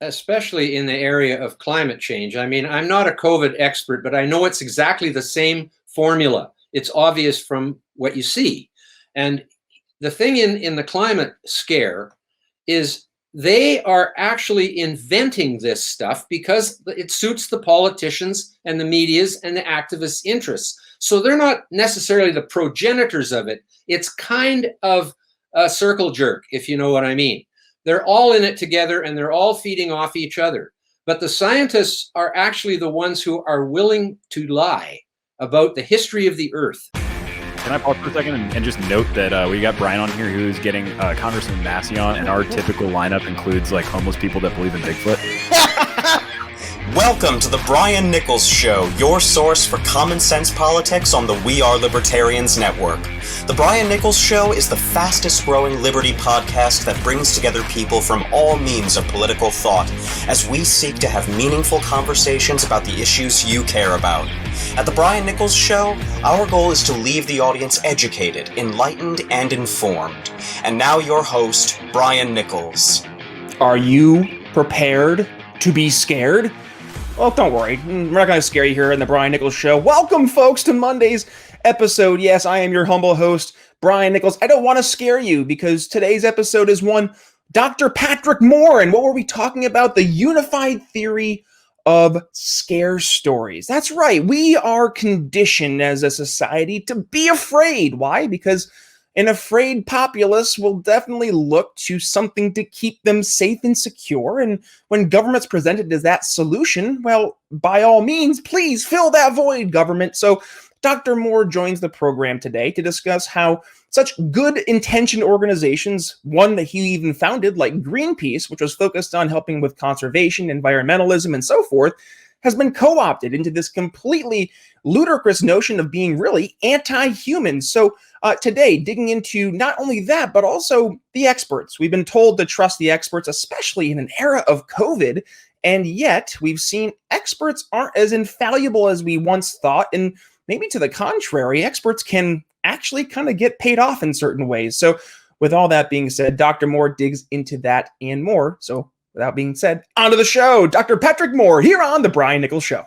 especially in the area of climate change. I mean, I'm not a COVID expert, but I know it's exactly the same formula. It's obvious from what you see. And the thing in the climate scare is they are actually inventing this stuff because it suits the politicians and the media's and the activists' interests. So they're not necessarily the progenitors of it. It's kind of a circle jerk, if you know what I mean. They're all in it together and they're all feeding off each other. But the scientists are actually the ones who are willing to lie about the history of the Earth. Can I pause for a second and just note that we got Brian on here who's getting Congressman Massey on, and our typical lineup includes like homeless people that believe in Bigfoot. Welcome to the Brian Nichols Show, your source for common sense politics on the We Are Libertarians Network. The Brian Nichols Show is the fastest growing liberty podcast that brings together people from all means of political thought as we seek to have meaningful conversations about the issues you care about. At the Brian Nichols Show, our goal is to leave the audience educated, enlightened, and informed. And now your host, Brian Nichols. Are you prepared to be scared? Well, don't worry. We're not going to scare you here in the Brian Nichols Show. Welcome, folks, to Monday's episode. Yes, I am your humble host, Brian Nichols. I don't want to scare you because today's episode is one Dr. Patrick Moore. And what were we talking about? The unified theory of scare stories. That's right. We are conditioned as a society to be afraid. Why? Because an afraid populace will definitely look to something to keep them safe and secure. And when government's presented as that solution, well, by all means, please fill that void, government. So Dr. Moore joins the program today to discuss how such good-intentioned organizations, one that he even founded, like Greenpeace, which was focused on helping with conservation, environmentalism, and so forth, has been co-opted into this completely ludicrous notion of being really anti-human. So today, digging into not only that, but also the experts. We've been told to trust the experts, especially in an era of COVID, and yet we've seen experts aren't as infallible as we once thought, and maybe to the contrary, experts can actually kind of get paid off in certain ways. So with all that being said, Dr. Moore digs into that and more. So without being said, on to the show. Dr. Patrick Moore here on The Brian Nichols Show.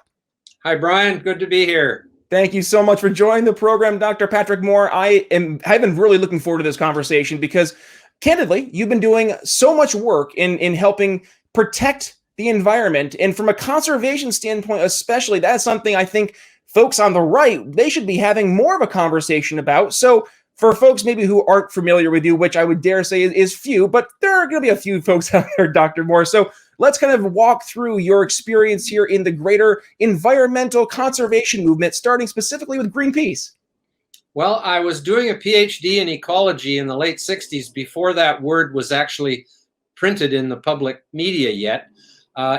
Hi, Brian. Good to be here. Thank you so much for joining the program, Dr. Patrick Moore. I've been really looking forward to this conversation because, candidly, you've been doing so much work in helping protect the environment. And from a conservation standpoint especially, that's something I think folks on the right, they should be having more of a conversation about. So for folks maybe who aren't familiar with you, which I would dare say is few, but there are going to be a few folks out there, Dr. Moore. So let's kind of walk through your experience here in the greater environmental conservation movement, starting specifically with Greenpeace. Well, I was doing a PhD in ecology in the late 60s before that word was actually printed in the public media yet.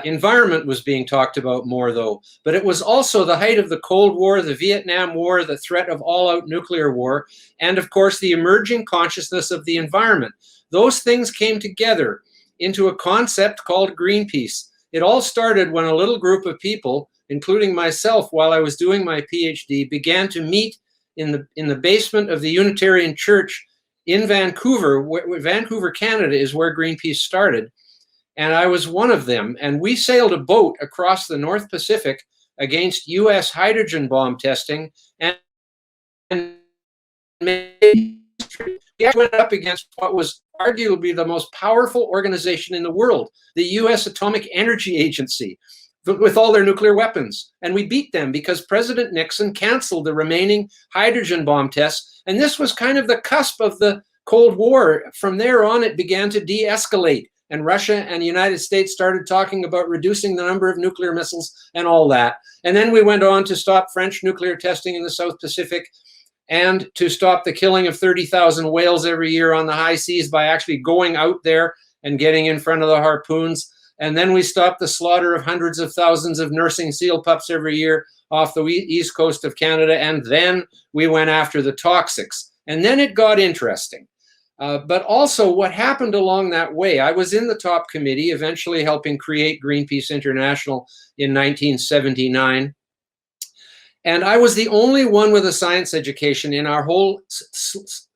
Environment was being talked about more, though, but it was also the height of the Cold War, the Vietnam War, the threat of all-out nuclear war, and of course the emerging consciousness of the environment. Those things came together into a concept called Greenpeace. It all started when a little group of people, including myself while I was doing my PhD, began to meet in the basement of the Unitarian Church in Vancouver. Vancouver, Canada is where Greenpeace started. And I was one of them. And we sailed a boat across the North Pacific against U.S. hydrogen bomb testing. And we went up against what was arguably the most powerful organization in the world, the U.S. Atomic Energy Agency, with all their nuclear weapons. And we beat them because President Nixon canceled the remaining hydrogen bomb tests. And this was kind of the cusp of the Cold War. From there on, it began to de-escalate. And Russia and the United States started talking about reducing the number of nuclear missiles and all that. And then we went on to stop French nuclear testing in the South Pacific and to stop the killing of 30,000 whales every year on the high seas by actually going out there and getting in front of the harpoons. And then we stopped the slaughter of hundreds of thousands of nursing seal pups every year off the east coast of Canada. And then we went after the toxics. And then it got interesting. But also what happened along that way, I was in the top committee, eventually helping create Greenpeace International in 1979. And I was the only one with a science education in our whole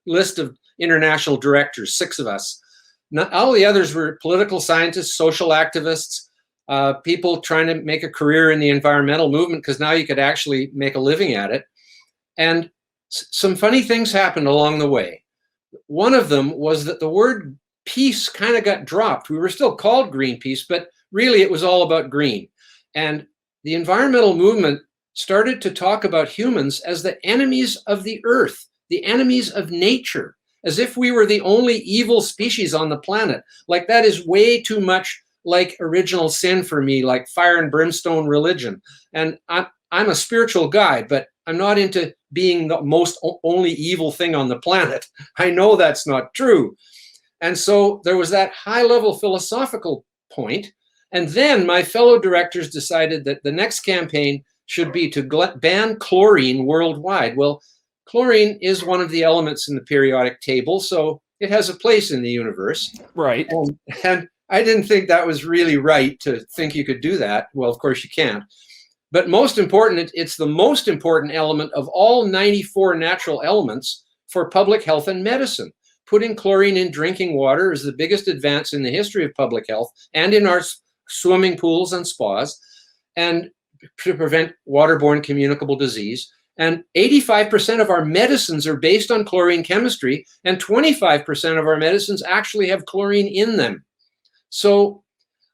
list of international directors, 6 of us. Not, all the others were political scientists, social activists, people trying to make a career in the environmental movement because now you could actually make a living at it. And some funny things happened along the way. One of them was that the word peace kind of got dropped. We were still called Greenpeace, but really it was all about green. And the environmental movement started to talk about humans as the enemies of the earth, the enemies of nature, as if we were the only evil species on the planet. Like, that is way too much like original sin for me, like fire and brimstone religion. And I'm a spiritual guy, but I'm not into being the most only evil thing on the planet. I know that's not true. And so there was that high level philosophical point. And then my fellow directors decided that the next campaign should be to ban chlorine worldwide. Well, chlorine is one of the elements in the periodic table, so it has a place in the universe. Right. And I didn't think that was really right to think you could do that. Well, of course you can't. But most important, it's the most important element of all 94 natural elements for public health and medicine. Putting chlorine in drinking water is the biggest advance in the history of public health and in our swimming pools and spas, and to prevent waterborne communicable disease. And 85% of our medicines are based on chlorine chemistry, and 25% of our medicines actually have chlorine in them. So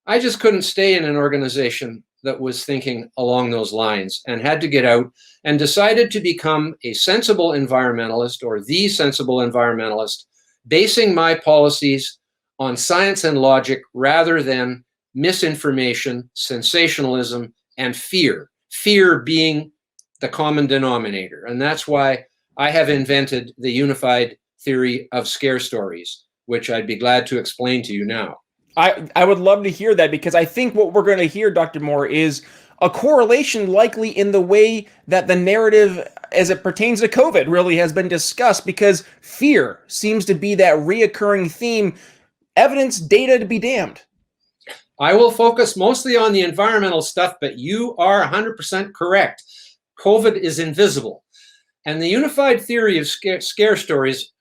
I just couldn't stay in an organization that was thinking along those lines, and had to get out and decided to become a sensible environmentalist, or the sensible environmentalist, basing my policies on science and logic rather than misinformation, sensationalism, and fear. Fear being the common denominator. And that's why I have invented the unified theory of scare stories, which I'd be glad to explain to you now. I would love to hear that, because I think what we're going to hear, Dr. Moore, is a correlation likely in the way that the narrative as it pertains to COVID really has been discussed, because fear seems to be that reoccurring theme. Evidence, data to be damned. I will focus mostly on the environmental stuff, but you are 100% correct. COVID is invisible. And the unified theory of scare stories,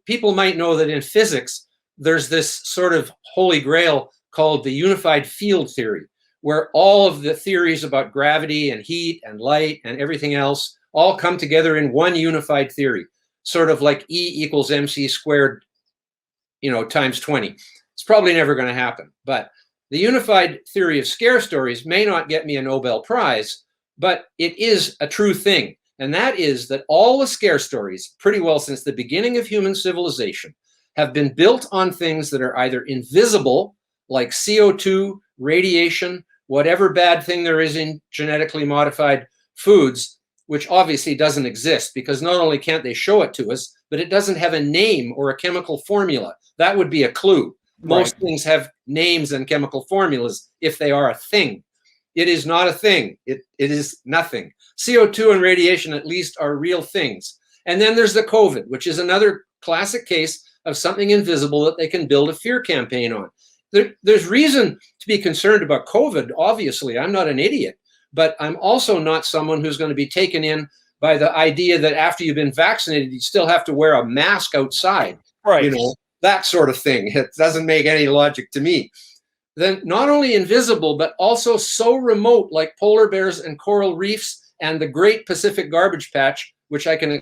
people might know that in physics, there's this sort of holy grail called the unified field theory, where all of the theories about gravity and heat and light and everything else all come together in one unified theory, sort of like E equals mc squared, times 20. It's probably never going to happen. But the unified theory of scare stories may not get me a Nobel Prize, but it is a true thing. And that is that all the scare stories, pretty well since the beginning of human civilization, have been built on things that are either invisible, like CO2, radiation, whatever bad thing there is in genetically modified foods, which obviously doesn't exist, because not only can't they show it to us, but it doesn't have a name or a chemical formula. That would be a clue. Most things have names and chemical formulas if they are a thing. It is not a thing. It is nothing. CO2 and radiation at least are real things. And then there's the COVID, which is another classic case of something invisible that they can build a fear campaign on. There's reason to be concerned about COVID, obviously. I'm not an idiot, but I'm also not someone who's going to be taken in by the idea that after you've been vaccinated, you still have to wear a mask outside. Right. That sort of thing. It doesn't make any logic to me. Then not only invisible, but also so remote, like polar bears and coral reefs and the Great Pacific Garbage Patch, which I can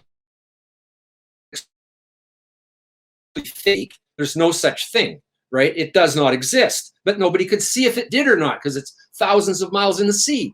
fake. There's no such thing, right? It does not exist, but nobody could see if it did or not, because it's thousands of miles in the sea.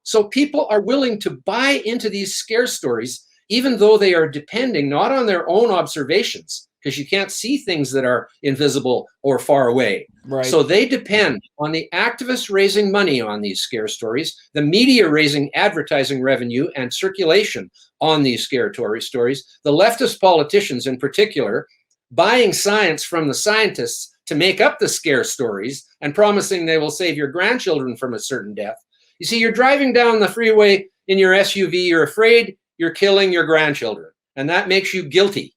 So people are willing to buy into these scare stories, even though they are depending not on their own observations, because you can't see things that are invisible or far away. Right. So they depend on the activists raising money on these scare stories, the media raising advertising revenue and circulation on these scare stories, the leftist politicians in particular, buying science from the scientists to make up the scare stories and promising they will save your grandchildren from a certain death. You see, you're driving down the freeway in your SUV, you're afraid you're killing your grandchildren, and that makes you guilty.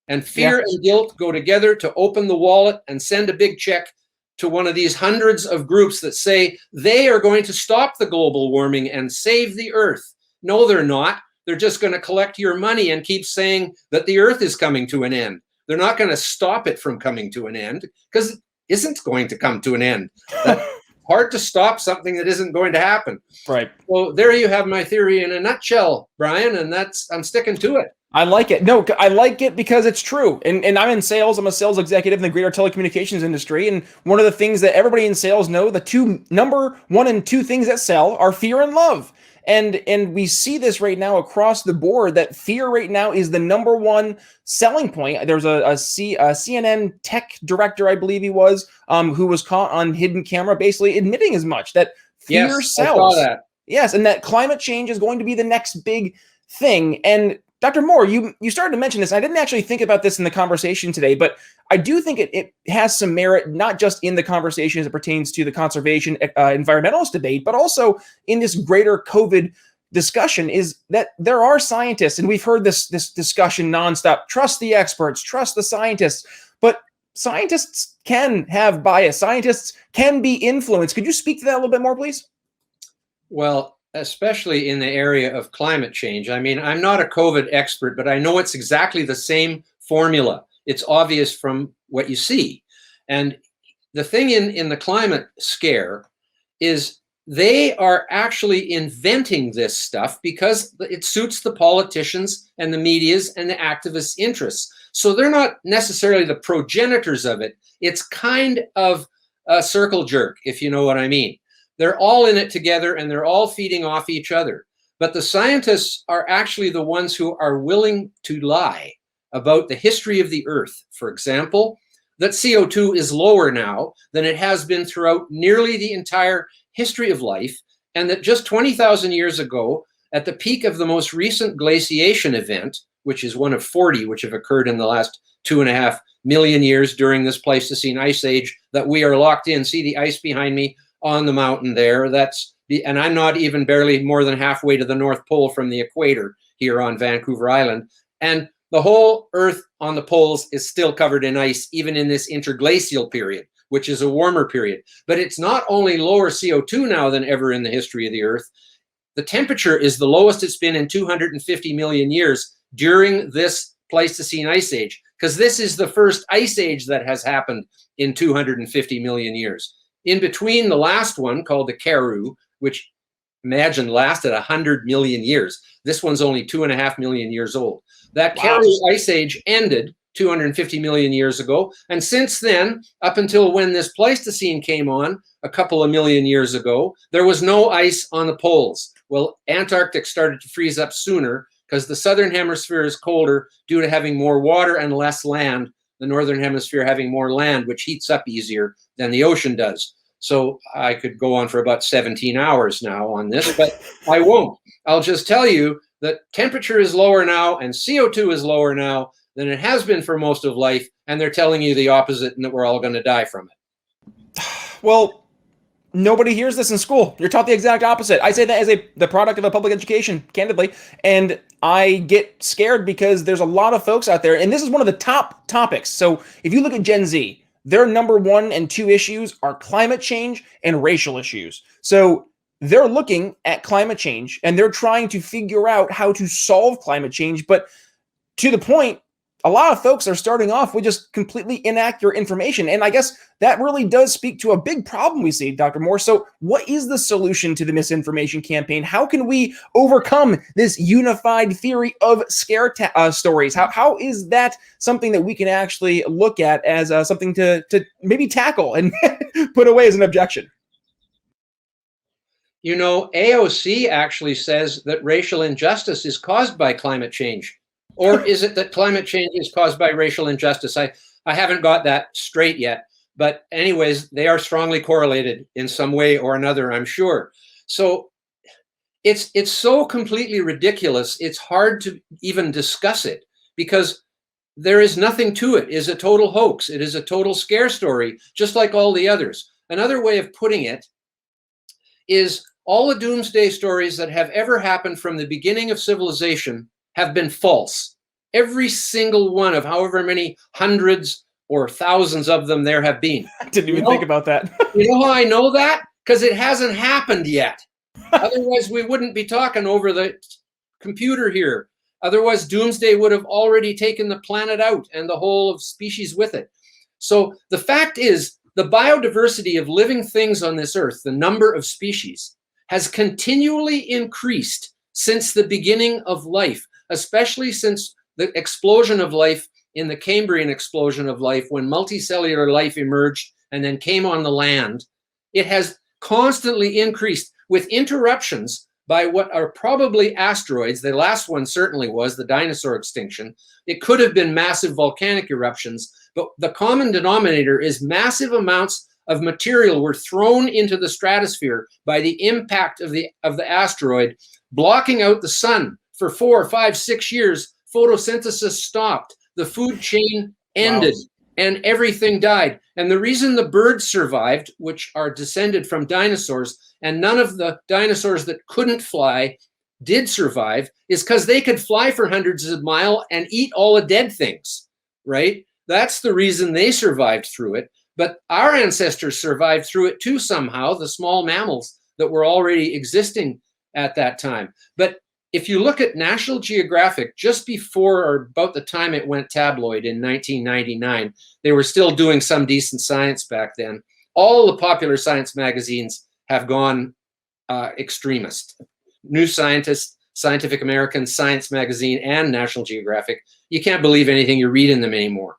And fear and guilt go together to open the wallet and send a big check to one of these hundreds of groups that say they are going to stop the global warming and save the earth. No, they're not. They're just going to collect your money and keep saying that the earth is coming to an end. They're not going to stop it from coming to an end, because it isn't going to come to an end. hard to stop something that isn't going to happen. Right. Well, there you have my theory in a nutshell, Brian, and I'm sticking to it. I like it. No, I like it because it's true. And I'm in sales. I'm a sales executive in the greater telecommunications industry. And one of the things that everybody in sales know, the number one and two things that sell are fear and love. And we see this right now across the board, that fear right now is the number one selling point. There's a CNN tech director, I believe he was, who was caught on hidden camera, basically admitting as much, that fear sells. I saw that. Yes, and that climate change is going to be the next big thing. And Dr. Moore, you started to mention this. I didn't actually think about this in the conversation today, but I do think it has some merit, not just in the conversation as it pertains to the conservation environmentalist debate, but also in this greater COVID discussion, is that there are scientists, and we've heard this discussion nonstop. Trust the experts, trust the scientists, but scientists can have bias. Scientists can be influenced. Could you speak to that a little bit more, please? Well, especially in the area of climate change. I mean, I'm not a COVID expert, but I know it's exactly the same formula. It's obvious from what you see. And the thing in the climate scare is they are actually inventing this stuff because it suits the politicians and the media's and the activists' interests. So they're not necessarily the progenitors of it. It's kind of a circle jerk, if you know what I mean. They're all in it together and they're all feeding off each other. But the scientists are actually the ones who are willing to lie about the history of the Earth. For example, that CO2 is lower now than it has been throughout nearly the entire history of life, and that just 20,000 years ago, at the peak of the most recent glaciation event, which is one of 40 which have occurred in the last 2.5 million years during this Pleistocene ice age that we are locked in. See the ice behind me on the mountain there. And I'm not even barely more than halfway to the North Pole from the equator here on Vancouver Island. And the whole Earth on the poles is still covered in ice, even in this interglacial period, which is a warmer period. But it's not only lower CO2 now than ever in the history of the Earth. The temperature is the lowest it's been in 250 million years during this Pleistocene ice age, because this is the first ice age that has happened in 250 million years. In between the last one, called the Karoo, which imagine lasted 100 million years. This one's only 2.5 million years old. That Karoo ice age ended 250 million years ago. And since then, up until when this Pleistocene came on a couple of million years ago, there was no ice on the poles. Well, Antarctic started to freeze up sooner because the southern hemisphere is colder due to having more water and less land. The northern hemisphere having more land, which heats up easier than the ocean does. So I could go on for about 17 hours now on this, but I won't. I'll just tell you that temperature is lower now and CO2 is lower now than it has been for most of life, and they're telling you the opposite and that we're all going to die from it. Well, nobody hears this in school. You're taught the exact opposite. I say that as the product of a public education, candidly, and I get scared because there's a lot of folks out there, and this is one of the top topics. So if you look at Gen Z, their number 1 and 2 issues are climate change and racial issues. So they're looking at climate change and they're trying to figure out how to solve climate change. But to the point, a lot of folks are starting off with just completely inaccurate information. And I guess that really does speak to a big problem we see, Dr. Moore. So what is the solution to the misinformation campaign? How can we overcome this unified theory of scare stories? How is that something that we can actually look at as something to maybe tackle and put away as an objection? You know, AOC actually says that racial injustice is caused by climate change. Or is it that climate change is caused by racial injustice? I haven't got that straight yet. But anyways, they are strongly correlated in some way or another, I'm sure. So it's so completely ridiculous, it's hard to even discuss it because there is nothing to it. It is a total hoax. It is a total scare story, just like all the others. Another way of putting it is all the doomsday stories that have ever happened from the beginning of civilization have been false. Every single one of however many hundreds or thousands of them there have been. I didn't even think about that. You know how I know that? Because it hasn't happened yet. Otherwise, we wouldn't be talking over the computer here. Otherwise, doomsday would have already taken the planet out and the whole of species with it. So the fact is, the biodiversity of living things on this earth, the number of species, has continually increased since the beginning of life, especially since the explosion of life in the Cambrian explosion of life, when multicellular life emerged and then came on the land. It has constantly increased with interruptions by what are probably asteroids. The last one certainly was the dinosaur extinction. It could have been massive volcanic eruptions, but the common denominator is massive amounts of material were thrown into the stratosphere by the impact of the asteroid, blocking out the sun for 4, 5, 6 years. Photosynthesis stopped. The food chain ended. Wow. And everything died. And the reason the birds survived, which are descended from dinosaurs, and none of the dinosaurs that couldn't fly did survive, is because they could fly for hundreds of miles and eat all the dead things, right? That's the reason they survived through it. But our ancestors survived through it too somehow, the small mammals that were already existing at that time. But if you look at National Geographic, just before or about the time it went tabloid in 1999, they were still doing some decent science back then. All the popular science magazines have gone extremist. New Scientist, Scientific American, Science Magazine, and National Geographic. You can't believe anything you read in them anymore.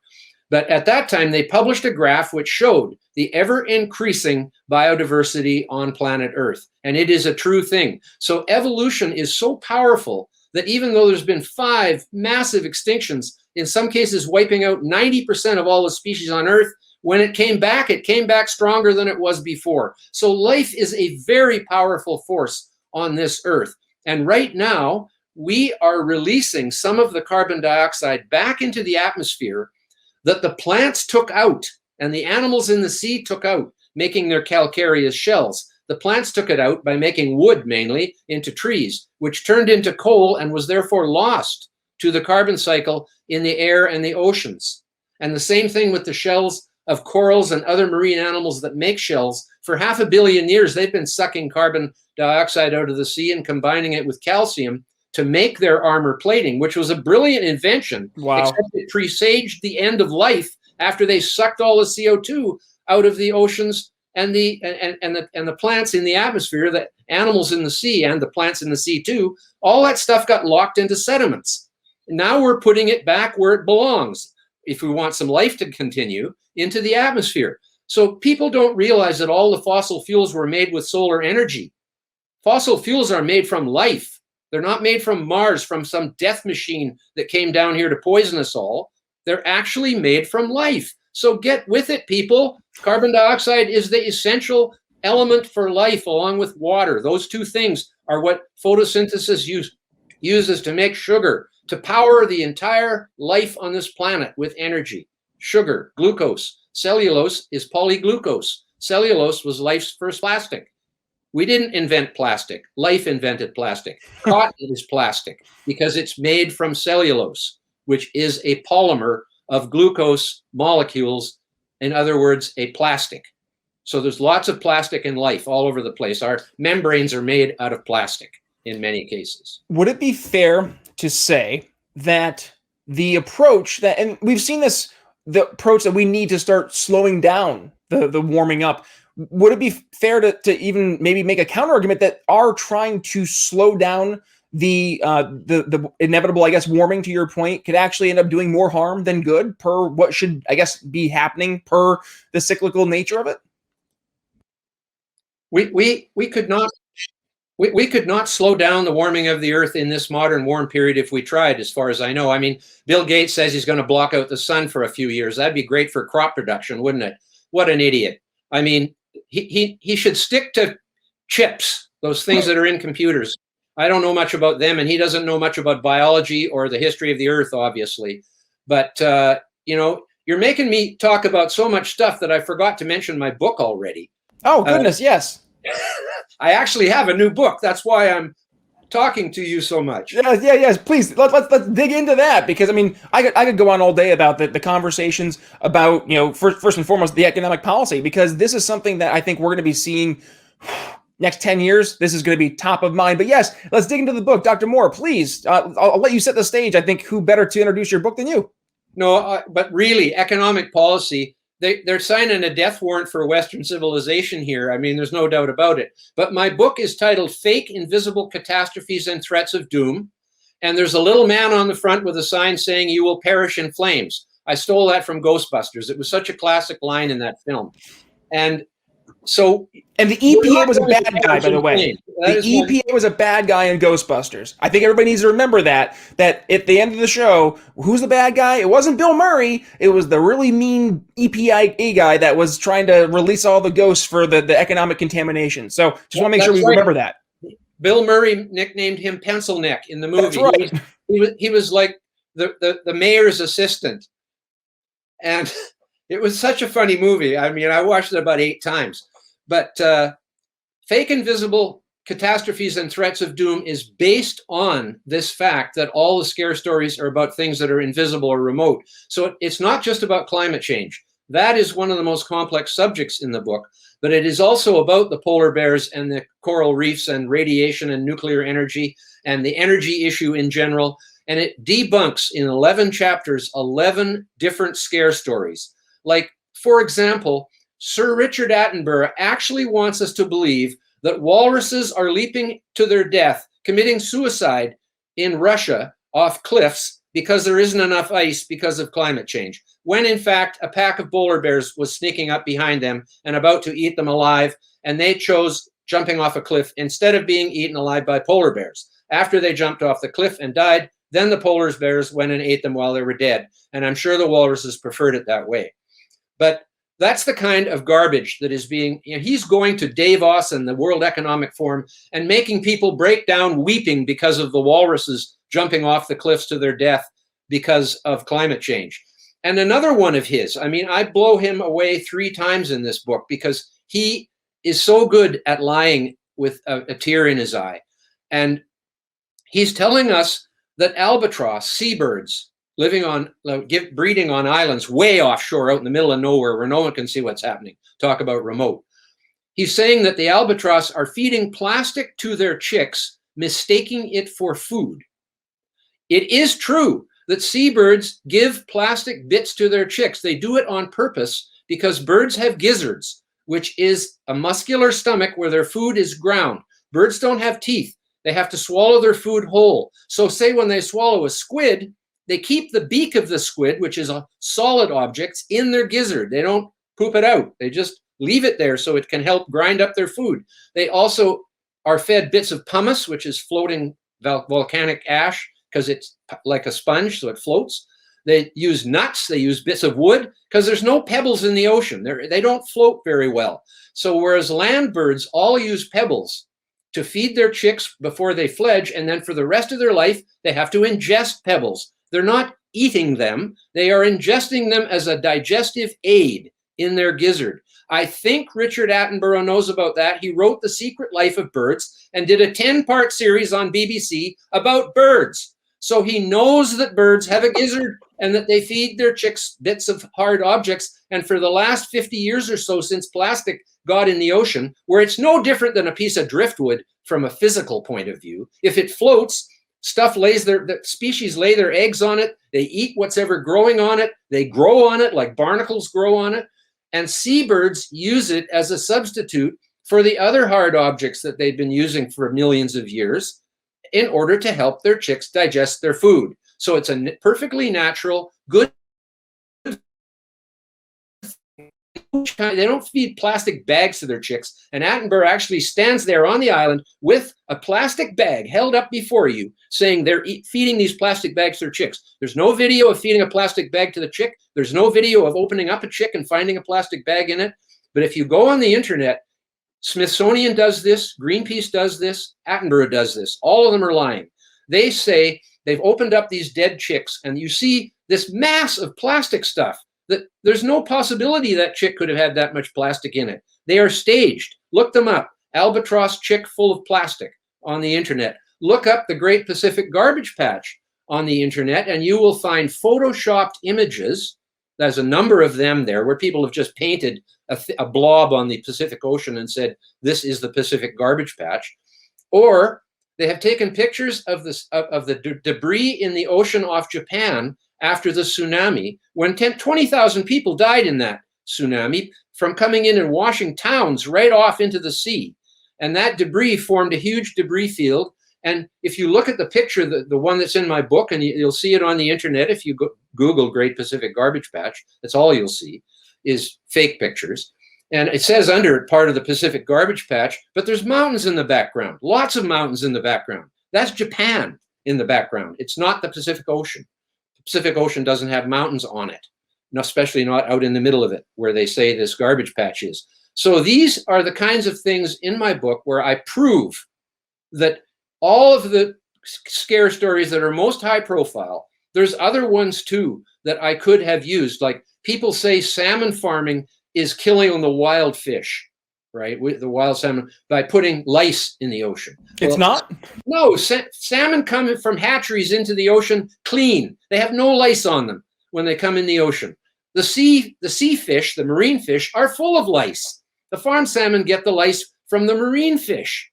But at that time, they published a graph which showed the ever-increasing biodiversity on planet Earth. And it is a true thing. So evolution is so powerful that even though there's been 5 massive extinctions, in some cases wiping out 90% of all the species on Earth, when it came back stronger than it was before. So life is a very powerful force on this Earth. And right now, we are releasing some of the carbon dioxide back into the atmosphere that the plants took out and the animals in the sea took out, making their calcareous shells. The plants took it out by making wood mainly into trees, which turned into coal and was therefore lost to the carbon cycle in the air and the oceans. And the same thing with the shells of corals and other marine animals that make shells. For 500 million years, they've been sucking carbon dioxide out of the sea and combining it with calcium to make their armor plating, which was a brilliant invention. Wow. Except it presaged the end of life after they sucked all the CO2 out of the oceans and the plants in the atmosphere, the animals in the sea and the plants in the sea too. All that stuff got locked into sediments. Now we're putting it back where it belongs, if we want some life to continue, into the atmosphere. So people don't realize that all the fossil fuels were made with solar energy. Fossil fuels are made from life. They're not made from Mars, from some death machine that came down here to poison us all. They're actually made from life. So get with it, people. Carbon dioxide is the essential element for life, along with water. Those two things are what photosynthesis uses to make sugar, to power the entire life on this planet with energy. Sugar, glucose. Cellulose is polyglucose. Cellulose was life's first plastic. We didn't invent plastic. Life invented plastic. Cotton is plastic because it's made from cellulose, which is a polymer of glucose molecules. In other words, a plastic. So there's lots of plastic in life all over the place. Our membranes are made out of plastic in many cases. Would it be fair to say that the approach that, and we've seen this, the approach that we need to start slowing down the warming up, would it be fair to even maybe make a counter argument that are trying to slow down the inevitable, I guess, warming, to your point, could actually end up doing more harm than good per what should, I guess, be happening per the cyclical nature of it? We could not slow down the warming of the Earth in this modern warm period if we tried, as far as I know. I mean, Bill Gates says he's going to block out the sun for a few years. That'd be great for crop production, wouldn't it? What an idiot. I mean, he should stick to chips, those things that are in computers. I don't know much about them, and he doesn't know much about biology or the history of the Earth, obviously. But, you're making me talk about so much stuff that I forgot to mention my book already. Oh, goodness, yes. I actually have a new book. That's why I'm talking to you so much. Yes, please. Let's dig into that, because I mean, I could go on all day about the conversations about, first and foremost, the economic policy, because this is something that I think we're going to be seeing next 10 years. This is going to be top of mind. But yes, let's dig into the book. Dr. Moore, please. I'll let you set the stage. I think who better to introduce your book than you? No, but really, economic policy they're signing a death warrant for Western civilization here. I mean, there's no doubt about it. But my book is titled Fake Invisible Catastrophes and Threats of Doom. And there's a little man on the front with a sign saying, "You will perish in flames." I stole that from Ghostbusters. It was such a classic line in that film. And so, and the EPA was a bad guy, by the way. The EPA was a bad guy in Ghostbusters. I think everybody needs to remember that at the end of the show, who's the bad guy? It wasn't Bill Murray. It was the really mean EPA guy that was trying to release all the ghosts for the economic contamination. So just want to make sure we remember that. Bill Murray nicknamed him Pencil Neck in the movie. That's right. He was like the mayor's assistant. And it was such a funny movie. I mean, I watched it about 8 times. But Fake Invisible Catastrophes and Threats of Doom is based on this fact that all the scare stories are about things that are invisible or remote. So it's not just about climate change. That is one of the most complex subjects in the book. But it is also about the polar bears and the coral reefs and radiation and nuclear energy and the energy issue in general. And it debunks in 11 chapters, 11 different scare stories. Like, for example, Sir Richard Attenborough actually wants us to believe that walruses are leaping to their death, committing suicide in Russia off cliffs because there isn't enough ice because of climate change, when in fact a pack of polar bears was sneaking up behind them and about to eat them alive, and they chose jumping off a cliff instead of being eaten alive by polar bears. After they jumped off the cliff and died, then the polar bears went and ate them while they were dead, and I'm sure the walruses preferred it that way. But that's the kind of garbage that is being, he's going to Davos and the World Economic Forum and making people break down weeping because of the walruses jumping off the cliffs to their death because of climate change. And another one of his, I mean, I blow him away 3 times in this book because he is so good at lying with a tear in his eye. And he's telling us that albatross, seabirds, breeding on islands way offshore out in the middle of nowhere where no one can see what's happening. Talk about remote. He's saying that the albatross are feeding plastic to their chicks, mistaking it for food. It is true that seabirds give plastic bits to their chicks. They do it on purpose because birds have gizzards, which is a muscular stomach where their food is ground. Birds don't have teeth. They have to swallow their food whole. So say when they swallow a squid, they keep the beak of the squid, which is a solid object, in their gizzard. They don't poop it out. They just leave it there so it can help grind up their food. They also are fed bits of pumice, which is floating volcanic ash, because it's like a sponge, so it floats. They use nuts. They use bits of wood because there's no pebbles in the ocean. They don't float very well. So whereas land birds all use pebbles to feed their chicks before they fledge, and then for the rest of their life, they have to ingest pebbles. They're not eating them. They are ingesting them as a digestive aid in their gizzard. I think Richard Attenborough knows about that. He wrote The Secret Life of Birds and did a 10-part series on BBC about birds. So he knows that birds have a gizzard and that they feed their chicks bits of hard objects. And for the last 50 years or so, since plastic got in the ocean, where it's no different than a piece of driftwood from a physical point of view, if it floats, the species lay their eggs on it. They eat what's ever growing on it. They grow on it like barnacles grow on it. And seabirds use it as a substitute for the other hard objects that they've been using for millions of years in order to help their chicks digest their food. So it's a perfectly natural, good. They don't feed plastic bags to their chicks. And Attenborough actually stands there on the island with a plastic bag held up before you, saying they're feeding these plastic bags to their chicks. There's no video of feeding a plastic bag to the chick. There's no video of opening up a chick and finding a plastic bag in it. But if you go on the internet, Smithsonian does this, Greenpeace does this, Attenborough does this. All of them are lying. They say they've opened up these dead chicks, and you see this mass of plastic stuff. That there's no possibility that chick could have had that much plastic in it. They are staged. Look them up. Albatross chick full of plastic on the internet. Look up the Great Pacific Garbage Patch on the internet, and you will find photoshopped images. There's a number of them there where people have just painted a blob on the Pacific Ocean and said, this is the Pacific Garbage Patch. Or they have taken pictures of the debris in the ocean off Japan after the tsunami, when 20,000 people died in that. tsunami from coming in and washing towns right off into the sea. And that debris formed a huge debris field. And if you look at the picture, the one that's in my book, and you'll see it on the internet if you Google Great Pacific Garbage Patch, that's all you'll see is fake pictures. And it says under it, part of the Pacific Garbage Patch, but there's mountains in the background, lots of mountains in the background. That's Japan in the background. It's not the Pacific Ocean. The Pacific Ocean doesn't have mountains on it, especially not out in the middle of it where they say this garbage patch is. So these are the kinds of things in my book where I prove that all of the scare stories that are most high profile, there's other ones too that I could have used. Like people say salmon farming is killing the wild fish, right? The wild salmon by putting lice in the ocean. It's not? No, salmon come from hatcheries into the ocean clean. They have no lice on them when they come in the ocean. The sea fish, the marine fish, are full of lice. The farm salmon get the lice from the marine fish.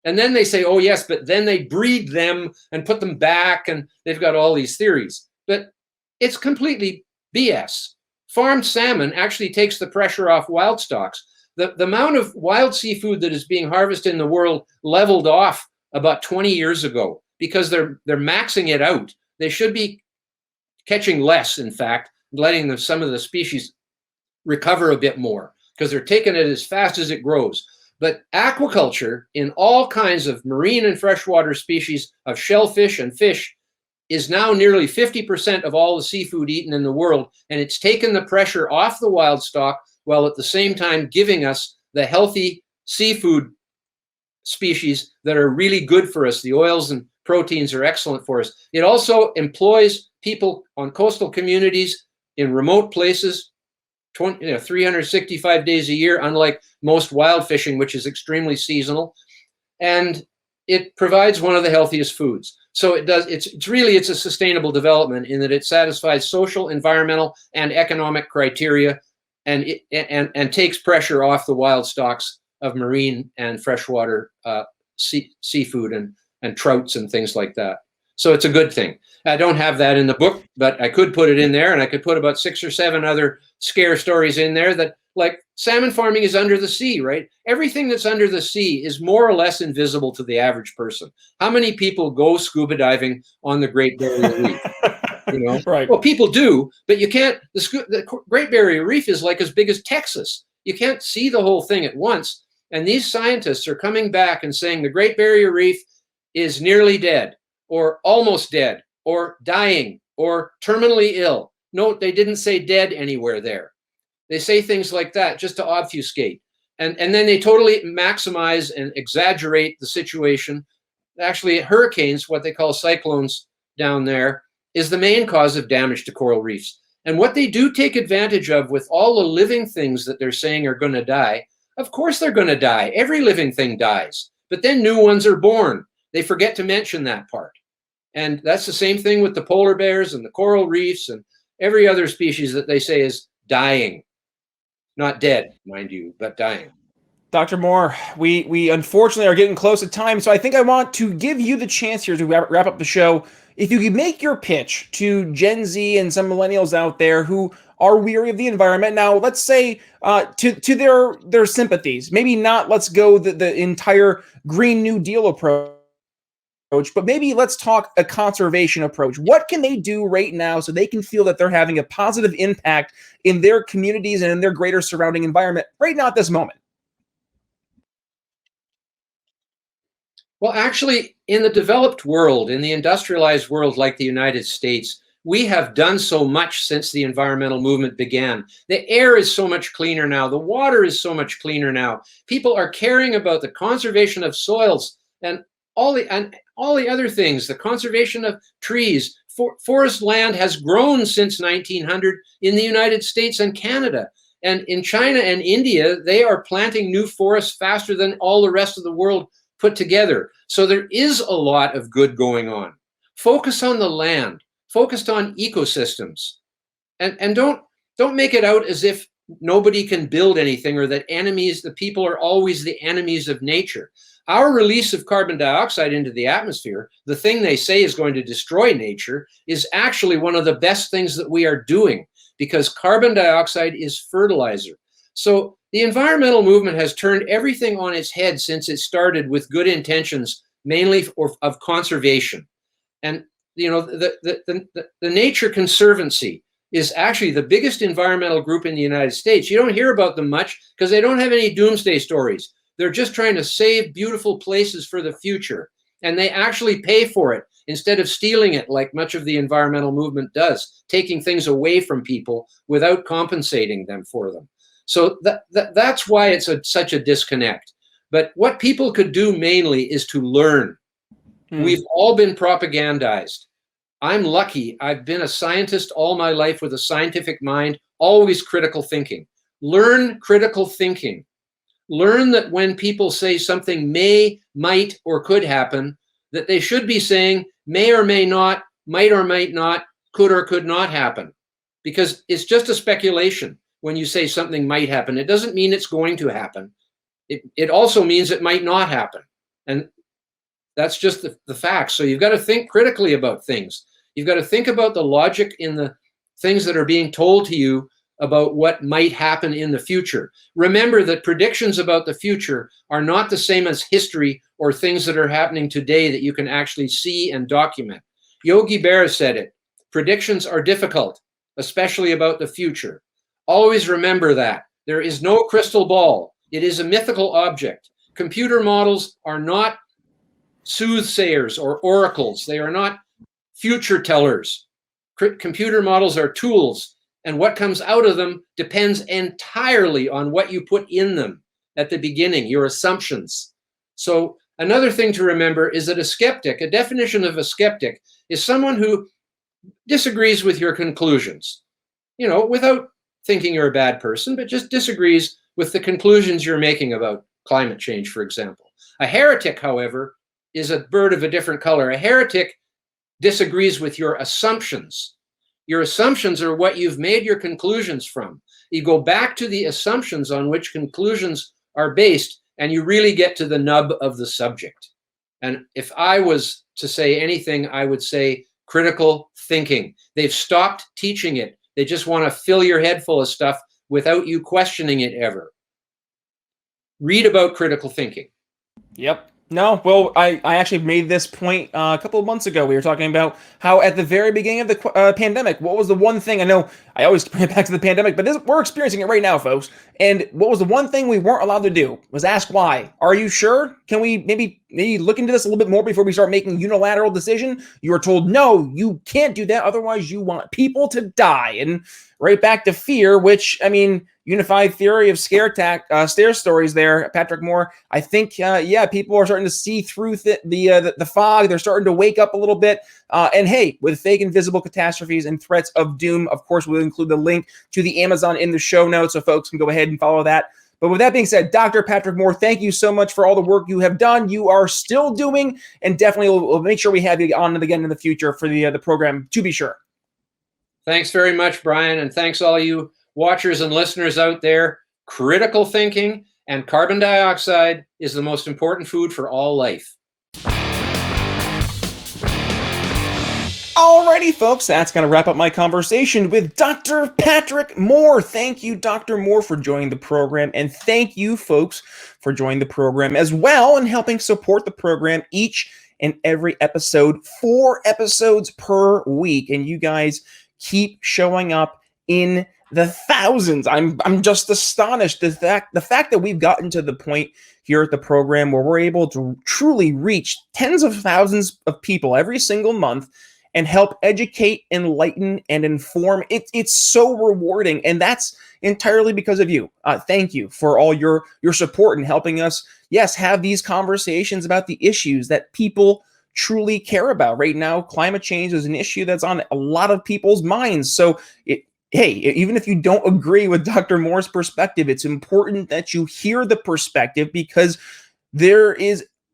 And then they say, oh yes, but then they breed them and put them back, and they've got all these theories. But it's completely BS. Farmed salmon actually takes the pressure off wild stocks. The amount of wild seafood that is being harvested in the world leveled off about 20 years ago because they're maxing it out. They should be catching less, in fact, letting some of the species recover a bit more because they're taking it as fast as it grows. But aquaculture in all kinds of marine and freshwater species of shellfish and fish is now nearly 50% of all the seafood eaten in the world. And it's taken the pressure off the wild stock while at the same time giving us the healthy seafood species that are really good for us. The oils and proteins are excellent for us. It also employs people on coastal communities in remote places 365 days a year, unlike most wild fishing, which is extremely seasonal. And it provides one of the healthiest foods. So it does. It's really a sustainable development in that it satisfies social, environmental, and economic criteria, and takes pressure off the wild stocks of marine and freshwater seafood and trouts and things like that. So it's a good thing. I don't have that in the book, but I could put it in there, and I could put about 6 or 7 other scare stories in there that, like, salmon farming is under the sea, right? Everything that's under the sea is more or less invisible to the average person. How many people go scuba diving on the Great Barrier Reef? You know? Right. Well, people do, but you can't. The Great Barrier Reef is like as big as Texas. You can't see the whole thing at once. And these scientists are coming back and saying the Great Barrier Reef is nearly dead, or almost dead, or dying, or terminally ill. Note, they didn't say dead anywhere there. They say things like that just to obfuscate. And then they totally maximize and exaggerate the situation. Actually, hurricanes, what they call cyclones down there, is the main cause of damage to coral reefs. And what they do take advantage of with all the living things that they're saying are going to die, of course they're going to die. Every living thing dies. But then new ones are born. They forget to mention that part. And that's the same thing with the polar bears and the coral reefs and every other species that they say is dying. Not dead, mind you, but dying. Dr. Moore, we unfortunately are getting close to time, so I think I want to give you the chance here to wrap up the show. If you could make your pitch to Gen Z and some millennials out there who are weary of the environment. Now, let's say to their sympathies, maybe not let's go the entire Green New Deal approach, but maybe let's talk a conservation approach. What can they do right now so they can feel that they're having a positive impact in their communities and in their greater surrounding environment right now at this moment? Well, actually, in the developed world, in the industrialized world like the United States, we have done so much since the environmental movement began. The air is so much cleaner now. The water is so much cleaner now. People are caring about the conservation of soils and all the other things, the conservation of trees. Forest land has grown since 1900 in the United States and Canada. And in China and India, they are planting new forests faster than all the rest of the world put together. So there is a lot of good going on. Focus on the land, focused on ecosystems, and don't make it out as if nobody can build anything or that the people are always the enemies of nature. Our release of carbon dioxide into the atmosphere, the thing they say is going to destroy nature, is actually one of the best things that we are doing, because carbon dioxide is fertilizer. So the environmental movement has turned everything on its head since it started with good intentions, mainly of conservation. And the Nature Conservancy is actually the biggest environmental group in the United States. You don't hear about them much because they don't have any doomsday stories. They're just trying to save beautiful places for the future. And they actually pay for it instead of stealing it like much of the environmental movement does, taking things away from people without compensating them for them. So that's why it's such a disconnect. But what people could do mainly is to learn. We've all been propagandized. I'm lucky. I've been a scientist all my life with a scientific mind, always critical thinking. Learn critical thinking. Learn that when people say something may, might, or could happen, that they should be saying may or may not, might or might not, could or could not happen. Because it's just a speculation when you say something might happen. It doesn't mean it's going to happen. It also means it might not happen. And that's just the facts. So you've got to think critically about things. You've got to think about the logic in the things that are being told to you about what might happen in the future. Remember that predictions about the future are not the same as history or things that are happening today that you can actually see and document. Yogi Berra said it. Predictions are difficult, especially about the future. Always remember that. There is no crystal ball. It is a mythical object. Computer models are not soothsayers or oracles. They are not future tellers. Computer models are tools, and what comes out of them depends entirely on what you put in them at the beginning, your assumptions. So another thing to remember is that a skeptic, a definition of a skeptic, is someone who disagrees with your conclusions, without thinking you're a bad person, but just disagrees with the conclusions you're making about climate change, for example. A heretic, however, is a bird of a different color. A heretic disagrees with your assumptions. Your assumptions are what you've made your conclusions from. You go back to the assumptions on which conclusions are based, and you really get to the nub of the subject. And if I was to say anything, I would say critical thinking. They've stopped teaching it. They just want to fill your head full of stuff without you questioning it ever. Read about critical thinking. Yep. No, well, I actually made this point a couple of months ago. We were talking about how at the very beginning of the pandemic, what was the one thing, I know I always bring it back to the pandemic, but we're experiencing it right now, folks. And what was the one thing we weren't allowed to do was ask why. Are you sure? Can we maybe look into this a little bit more before we start making unilateral decision? You were told, no, you can't do that. Otherwise, you want people to die. And right back to fear, which, unified theory of scare stories there, Patrick Moore. I think, people are starting to see through the fog. They're starting to wake up a little bit. And hey, with fake invisible catastrophes and threats of doom, of course, we'll include the link to the Amazon in the show notes, so folks can go ahead and follow that. But with that being said, Dr. Patrick Moore, thank you so much for all the work you have done, you are still doing, and definitely we'll make sure we have you on again in the future for the program, to be sure. Thanks very much, Brian, and thanks all you watchers and listeners out there. Critical thinking and carbon dioxide is the most important food for all life. Alrighty, folks, that's going to wrap up my conversation with Dr. Patrick Moore. Thank you, Dr. Moore, for joining the program, and thank you, folks, for joining the program as well and helping support the program each and every episode, 4 episodes per week, and you guys keep showing up in the thousands. I'm just astonished. The fact that we've gotten to the point here at the program where we're able to truly reach tens of thousands of people every single month and help educate, enlighten, and inform. It's so rewarding, and that's entirely because of you. Thank you for all your support and helping us, have these conversations about the issues that people truly care about. Right now, climate change is an issue that's on a lot of people's minds. So even if you don't agree with Dr. Moore's perspective, it's important that you hear the perspective, because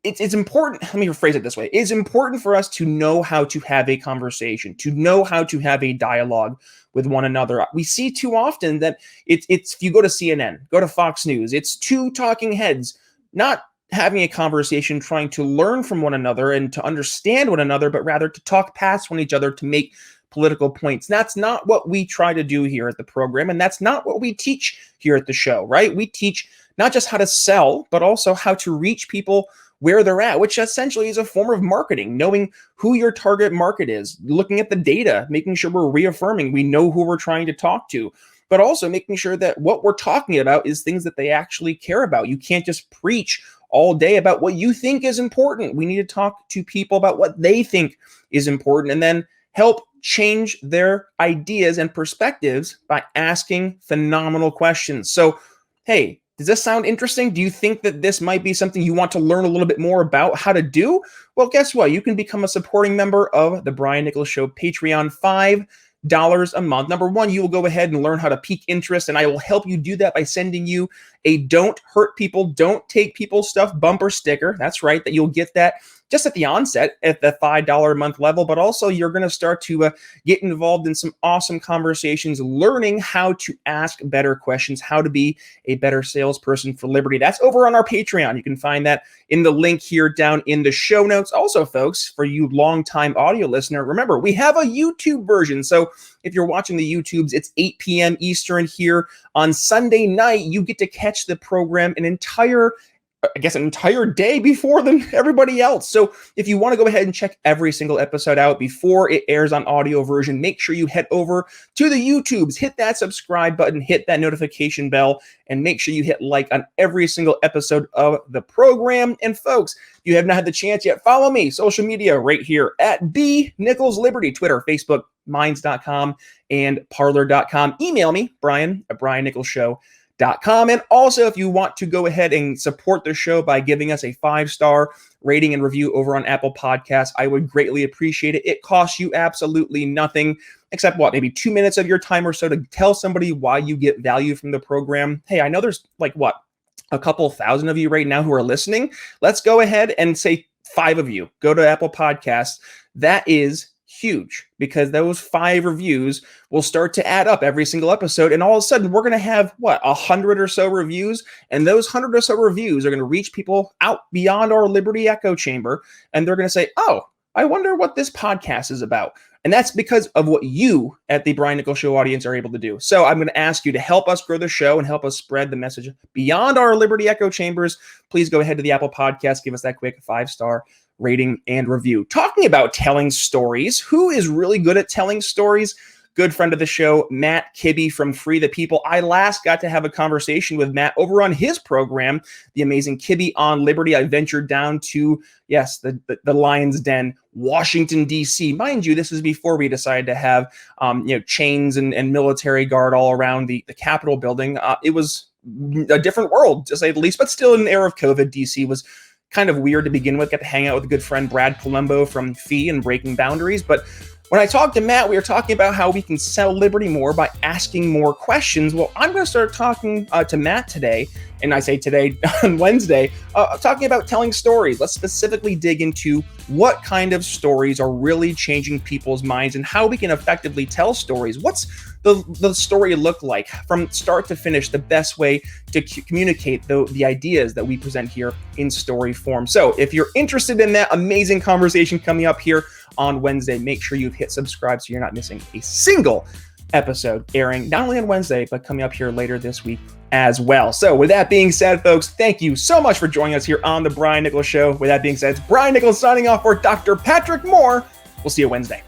it's important. Let me rephrase it this way. It's important for us to know how to have a conversation, to know how to have a dialogue with one another. We see too often that it's if you go to CNN, go to Fox News, it's two talking heads, not having a conversation, trying to learn from one another and to understand one another, but rather to talk past one each other to make political points. That's not what we try to do here at the program, and that's not what we teach here at the show, right? We teach not just how to sell, but also how to reach people where they're at, which essentially is a form of marketing, knowing who your target market is, looking at the data, making sure we're reaffirming we know who we're trying to talk to, but also making sure that what we're talking about is things that they actually care about. You can't just preach all day about what you think is important. We need to talk to people about what they think is important and then help change their ideas and perspectives by asking phenomenal questions. So, hey, does this sound interesting? Do you think that this might be something you want to learn a little bit more about how to do? Well, guess what? You can become a supporting member of the Brian Nichols Show Patreon, $5 a month. Number one, you will go ahead and learn how to pique interest, and I will help you do that by sending you a Don't Hurt People, Don't Take People's Stuff bumper sticker. That's right, that you'll get that just at the onset at the $5 a month level, but also you're going to start to get involved in some awesome conversations, learning how to ask better questions, how to be a better salesperson for liberty. That's over on our Patreon. You can find that in the link here down in the show notes. Also, folks, for you longtime audio listener, remember, we have a YouTube version. So if you're watching the YouTubes, it's 8 p.m. Eastern here on Sunday night. You get to catch the program an entire day before than everybody else. So if you want to go ahead and check every single episode out before it airs on audio version, make sure you head over to the YouTubes, hit that subscribe button, hit that notification bell, and make sure you hit like on every single episode of the program. And folks, if you have not had the chance yet, follow me, social media right here at B Nichols Liberty, Twitter, Facebook, minds.com, and parlor.com. Email me, Brian at BrianNicholsShow.com. And also, if you want to go ahead and support the show by giving us a 5-star rating and review over on Apple Podcasts, I would greatly appreciate it. It costs you absolutely nothing except maybe 2 minutes of your time or so to tell somebody why you get value from the program. Hey, I know there's a couple thousand of you right now who are listening. Let's go ahead and say 5 of you go to Apple Podcasts. That is huge, because those 5 reviews will start to add up every single episode, and all of a sudden we're going to have 100 or so reviews, and those 100 or so reviews are going to reach people out beyond our Liberty echo chamber, and they're going to say, oh, I wonder what this podcast is about. And that's because of what you at the Brian Nichols Show audience are able to do. So I'm going to ask you to help us grow the show and help us spread the message beyond our Liberty echo chambers. Please go ahead to the Apple Podcast, give us that quick 5-star rating and review. Talking about telling stories, who is really good at telling stories? Good friend of the show, Matt Kibbe from Free the People. I last got to have a conversation with Matt over on his program, The Amazing Kibbe on Liberty. I ventured down to, the Lion's Den, Washington, D.C. Mind you, this is before we decided to have, chains and military guard all around the Capitol building. It was a different world, to say the least, but still in the era of COVID, D.C. was kind of weird to begin with. Got to hang out with a good friend, Brad Palumbo from Fee and Breaking Boundaries. But when I talked to Matt, we were talking about how we can sell liberty more by asking more questions. Well, I'm going to start talking to Matt today, and I say today on Wednesday, talking about telling stories. Let's specifically dig into what kind of stories are really changing people's minds and how we can effectively tell stories. What's the story look like from start to finish, the best way to communicate the ideas that we present here in story form. So if you're interested in that amazing conversation coming up here on Wednesday, make sure you've hit subscribe so you're not missing a single episode airing not only on Wednesday, but coming up here later this week as well. So with that being said, folks, thank you so much for joining us here on the Brian Nichols Show. With that being said, it's Brian Nichols signing off for Dr. Patrick Moore. We'll see you Wednesday.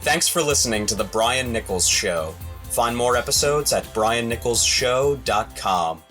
Thanks for listening to The Brian Nichols Show. Find more episodes at briannicholsshow.com.